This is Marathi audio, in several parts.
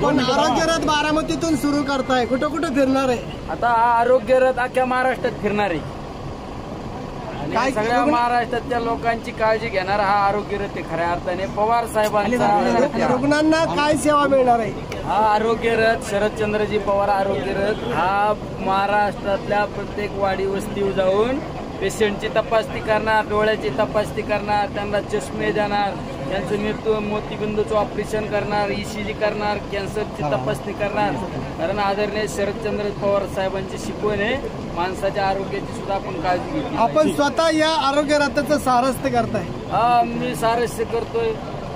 पण आरोग्य रथ बारामतीतून सुरू करताय, कुठं कुठं फिरणार आहे? आता हा आरोग्य रथ अख्ख्या महाराष्ट्रात फिरणार आहे आणि सगळ्या महाराष्ट्रातल्या लोकांची काळजी घेणारा हा आरोग्य रथ आहे खऱ्या अर्थाने पवार साहेबांचा। रुग्णांना काय सेवा मिळणार आहे? हा आरोग्य रथ शरदचंद्रजी पवार आरोग्य रथ हा महाराष्ट्रातल्या प्रत्येक वाडी वस्तीवर जाऊन पेशंटची तपासणी करणार, डोळ्याची तपासणी करणार, त्यांना चष्मे देणार, त्यांचं मोतीबिंदूचं ऑपरेशन करणार, ECG करणार, कॅन्सरची तपासणी करणार। कारण आदरणीय शरदचंद्र पवार साहेबांची शिकवण आहे माणसाच्या आरोग्याची सुद्धा आपण काळजी घेतली। आपण स्वतः या आरोग्य रथाचं सारस्य करताय? हा, मी सारस्य करतोय।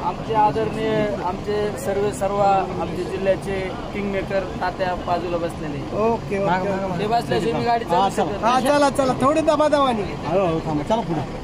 आमचे आदरणीय आमचे सर्व आमच्या जिल्ह्याचे किंगमेकर तात्या बाजूला बसलेले। ओके ओके, ते बसल्याचे मी गाडी चालू शकतो। हा चला चला, थोडी दबादबानी चला पुढे।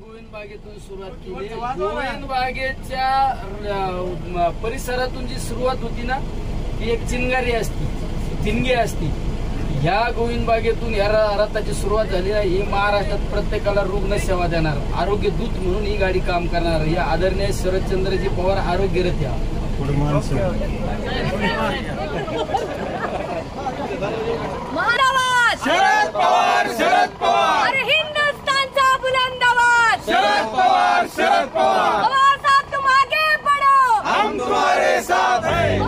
गोविंदबागेतून सुरुवात केली। गोविंदबागेच्या परिसरातून जी सुरुवात होती ना ती एक चिंगारी असती, ठिणगी असती। ह्या गोविंदबागेतून या रथाची सुरुवात झाली आहे। ही महाराष्ट्रात प्रत्येकाला रुग्ण सेवा देणार आरोग्य दूत म्हणून ही गाडी काम करणार। या आदरणीय शरदचंद्रजी पवार आरोग्य रथ या शरद पवार, शरद पवार, हिंदुस्तानचा बुलंद आवाज, शरद पवार, शरद पवार, पवार साहब तुम आगे बढ़ो, हम तुम्हारे साथ हैं।